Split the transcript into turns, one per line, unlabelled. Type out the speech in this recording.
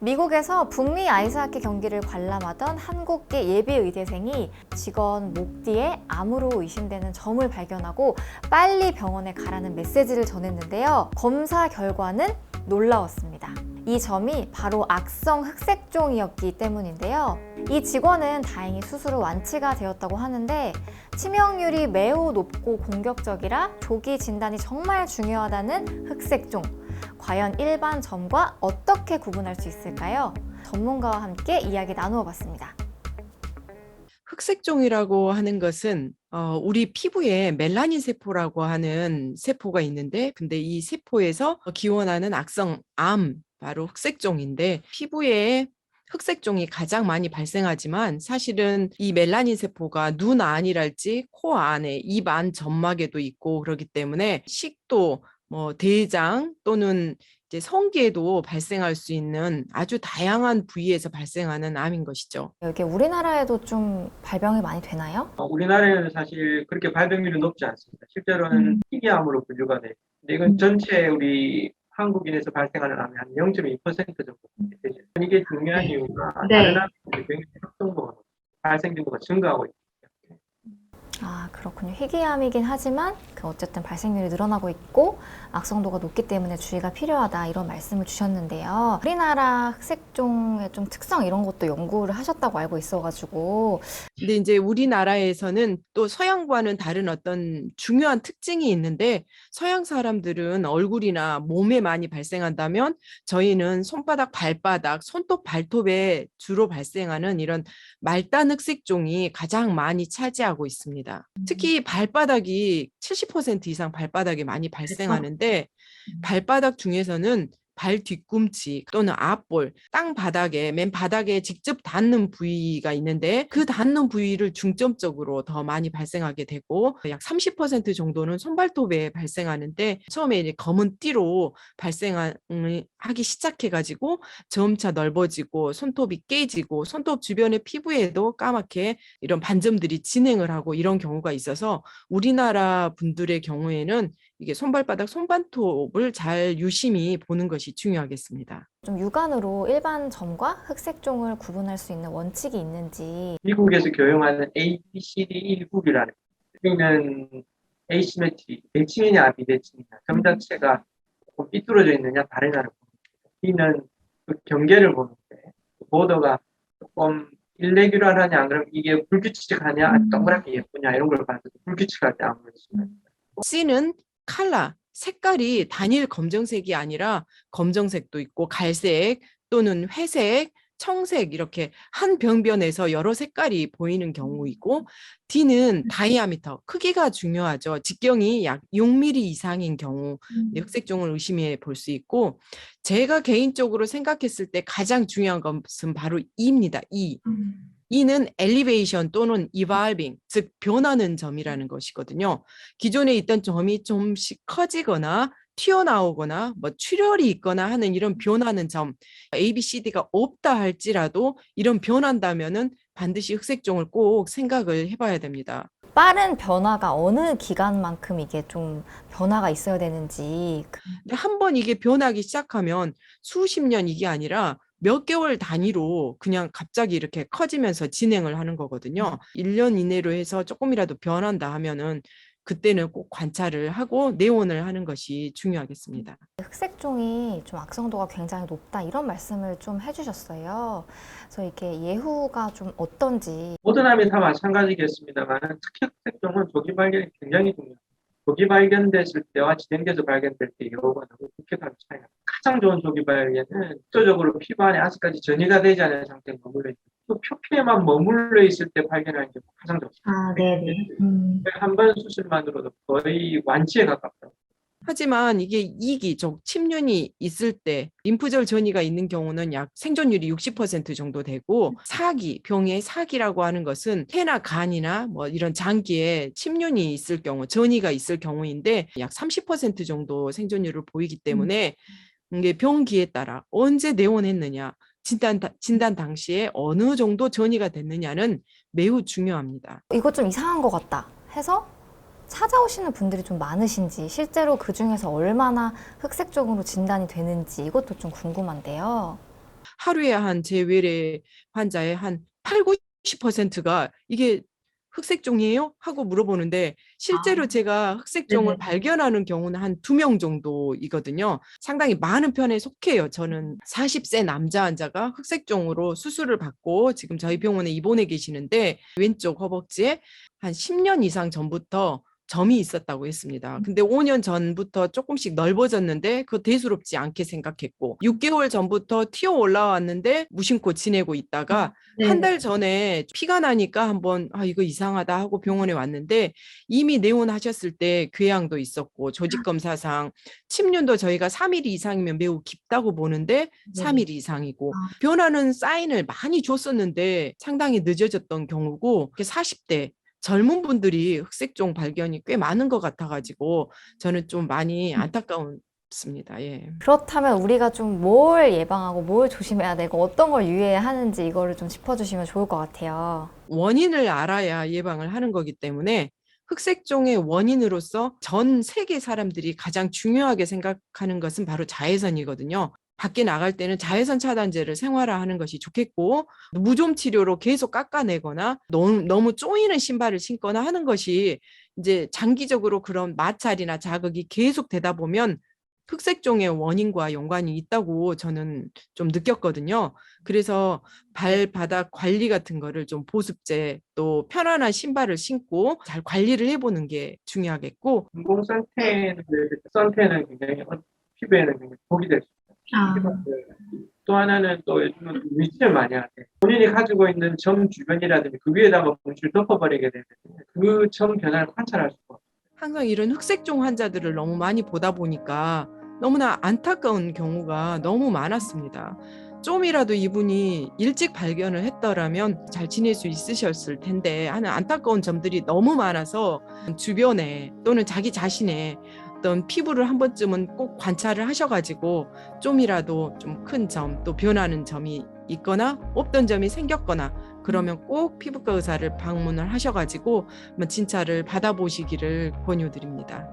미국에서 북미 아이스하키 경기를 관람하던 한국계 예비의대생이 직원 목 뒤에 암으로 의심되는 점을 발견하고 빨리 병원에 가라는 메시지를 전했는데요. 검사 결과는 놀라웠습니다. 이 점이 바로 악성 흑색종이었기 때문인데요. 이 직원은 다행히 수술 후 완치가 되었다고 하는데 치명률이 매우 높고 공격적이라 조기 진단이 정말 중요하다는 흑색종. 과연 일반 점과 어떻게 구분할 수 있을까요? 전문가와 함께 이야기 나누어 봤습니다.
흑색종이라고 하는 것은 우리 피부에 멜라닌 세포라고 하는 세포가 있는데, 근데 이 세포에서 기원하는 악성 암, 바로 흑색종인데, 피부에 흑색종이 가장 많이 발생하지만 사실은 이 멜라닌 세포가 눈 안이랄지 코 안에, 입 안 점막에도 있고 그렇기 때문에 식도, 대장 또는 이제 성기에도 발생할 수 있는 아주 다양한 부위에서 발생하는 암인 것이죠.
이게 우리나라에도 좀 발병이 많이 되나요?
우리나라에는 사실 그렇게 발병률이 높지 않습니다. 실제로는 희귀암으로 분류가 돼요. 근데 이건 전체 우리 한국인에서 발생하는 암의 한 0.2% 정도 되죠. 이게 중요한 이유가 다른 암들이 굉장히 확정도가 발생 빈도가 증가하고 있습니다.
아, 그렇군요. 희귀암이긴 하지만 어쨌든 발생률이 늘어나고 있고 악성도가 높기 때문에 주의가 필요하다 이런 말씀을 주셨는데요. 우리나라 흑색종의 좀 특성 이런 것도 연구를 하셨다고 알고 있어가지고
근데 이제 우리나라에서는 또 서양과는 다른 어떤 중요한 특징이 있는데, 서양 사람들은 얼굴이나 몸에 많이 발생한다면 저희는 손바닥, 발바닥, 손톱, 발톱에 주로 발생하는 이런 말단 흑색종이 가장 많이 차지하고 있습니다. 특히 발바닥이 70% 이상 발바닥에 많이 발생하는데, 발바닥 중에서는 발 뒤꿈치 또는 앞볼, 땅 바닥에, 맨 바닥에 직접 닿는 부위가 있는데 그 닿는 부위를 중점적으로 더 많이 발생하게 되고, 약 30% 정도는 손발톱에 발생하는데, 처음에 이제 검은 띠로 발생하기 시작해가지고 점차 넓어지고 손톱이 깨지고 손톱 주변의 피부에도 까맣게 이런 반점들이 진행을 하고 이런 경우가 있어서, 우리나라 분들의 경우에는 이게 손발바닥, 손반톱을 잘 유심히 보는 것이 중요하겠습니다.
좀 육안으로 일반 점과 흑색종을 구분할 수 있는 원칙이 있는지.
미국에서 교용하는 ABCD 1국이라는 B는 에이시메트리, 대칭이냐 비대칭이냐, 점 자체가 조금 삐뚤어져 있느냐 다르냐를 봅니다. B는 그 경계를 보는데 보더가 조금 일레귤러하냐 안 그러면 이게 불규칙하냐 동그랗게 예쁘냐 이런 걸 봐서 불규칙할 때 아무래도 심합니다.
C는 컬러, 색깔이 단일 검정색이 아니라 검정색도 있고 갈색 또는 회색, 청색 이렇게 한 병변에서 여러 색깔이 보이는 경우이고, D는 다이아미터, 크기가 중요하죠. 직경이 약 6mm 이상인 경우 흑색종을 의심해 볼 수 있고, 제가 개인적으로 생각했을 때 가장 중요한 것은 바로 E입니다. E. E는 엘리베이션 또는 evolving, 즉 변하는 점이라는 것이거든요. 기존에 있던 점이 좀씩 커지거나 튀어나오거나 출혈이 있거나 하는 이런 변하는 점, ABCD가 없다 할지라도 이런 변한다면은 반드시 흑색종을 꼭 생각을 해봐야 됩니다.
빠른 변화가 어느 기간만큼 이게 좀 변화가 있어야 되는지.
근데 한번 이게 변하기 시작하면 수십 년 이게 아니라 몇 개월 단위로 그냥 갑자기 이렇게 커지면서 진행을 하는 거거든요. 1년 이내로 해서 조금이라도 변한다 하면은 그때는 꼭 관찰을 하고 내원을 하는 것이 중요하겠습니다.
흑색종이 좀 악성도가 굉장히 높다 이런 말씀을 좀 해주셨어요. 그래서 이렇게 예후가 좀 어떤지.
모든 암이 다 마찬가지겠습니다만 특히 흑색종은 조기 발견이 굉장히 중요합니다. 조기 발견됐을 때와 진행돼서 발견될 때 여부가 너무 급격하게 차이가. 가장 좋은 조기 발견은 구조적으로 피부 안에 아직까지 전이가 되지 않은 상태에 머물러 있고 또 표피에만 머물러 있을 때 발견하는 게 가장 좋습니다.
아, 네네.
한 번 수술만으로도 거의 완치에 가깝다.
하지만 이게 이기, 즉 침륜이 있을 때 림프절 전이가 있는 경우는 약 생존율이 60% 정도 되고, 사기, 병의 사기라고 하는 것은 폐나 간이나 이런 장기에 침륜이 있을 경우, 전이가 있을 경우인데 약 30% 정도 생존율을 보이기 때문에 이게 병기에 따라 언제 내원했느냐, 진단 당시에 어느 정도 전이가 됐느냐는 매우 중요합니다.
이거 좀 이상한 것 같다 해서 찾아오시는 분들이 좀 많으신지, 실제로 그 중에서 얼마나 흑색종으로 진단이 되는지 이것도 좀 궁금한데요.
하루에 한 제 외래 환자의 한 8, 90%가 이게 흑색종이에요? 하고 물어보는데 실제로 제가 흑색종을
네네.
발견하는 경우는 한 2명 정도이거든요. 상당히 많은 편에 속해요. 저는 40세 남자 환자가 흑색종으로 수술을 받고 지금 저희 병원에 입원해 계시는데 왼쪽 허벅지에 한 10년 이상 전부터 점이 있었다고 했습니다. 근데 5년 전부터 조금씩 넓어졌는데 그거 대수롭지 않게 생각했고 6개월 전부터 튀어 올라왔는데 무심코 지내고 있다가 한 달 전에 피가 나니까 한번 이거 이상하다 하고 병원에 왔는데 이미 내원하셨을 때 궤양도 있었고 조직검사상 침륜도 저희가 3일 이상이면 매우 깊다고 보는데 3일 이상이고 변하는 사인을 많이 줬었는데 상당히 늦어졌던 경우고 40대 젊은 분들이 흑색종 발견이 꽤 많은 것 같아가지고 저는 좀 많이 안타까웠습니다. 예.
그렇다면 우리가 좀 뭘 예방하고 뭘 조심해야 되고 어떤 걸 유의해야 하는지 이거를 좀 짚어주시면 좋을 것 같아요.
원인을 알아야 예방을 하는 거기 때문에 흑색종의 원인으로서 전 세계 사람들이 가장 중요하게 생각하는 것은 바로 자외선이거든요. 밖에 나갈 때는 자외선 차단제를 생활화하는 것이 좋겠고 무좀 치료로 계속 깎아내거나 너무 쪼이는 신발을 신거나 하는 것이 이제 장기적으로 그런 마찰이나 자극이 계속 되다 보면 흑색종의 원인과 연관이 있다고 저는 좀 느꼈거든요. 그래서 발바닥 관리 같은 거를 좀 보습제 또 편안한 신발을 신고 잘 관리를 해보는 게 중요하겠고
인공 선탠은 굉장히 피부에는 굉장히 독이 될 수 있어요. 또 하나는 또 요즘은 위치를 많이 하세요. 본인이 가지고 있는 점 주변이라든지 그 위에다가 분실을 덮어버리게 되면 그 점 변화를 관찰할 수가 없어요.
항상 이런 흑색종 환자들을 너무 많이 보다 보니까 너무나 안타까운 경우가 너무 많았습니다. 좀이라도 이분이 일찍 발견을 했더라면 잘 지낼 수 있으셨을 텐데 하는 안타까운 점들이 너무 많아서 주변에 또는 자기 자신의 어떤 피부를 한 번쯤은 꼭 관찰을 하셔가지고 좀이라도 좀 큰 점, 또 변하는 점이 있거나 없던 점이 생겼거나 그러면 꼭 피부과 의사를 방문을 하셔가지고 진찰을 받아보시기를 권유드립니다.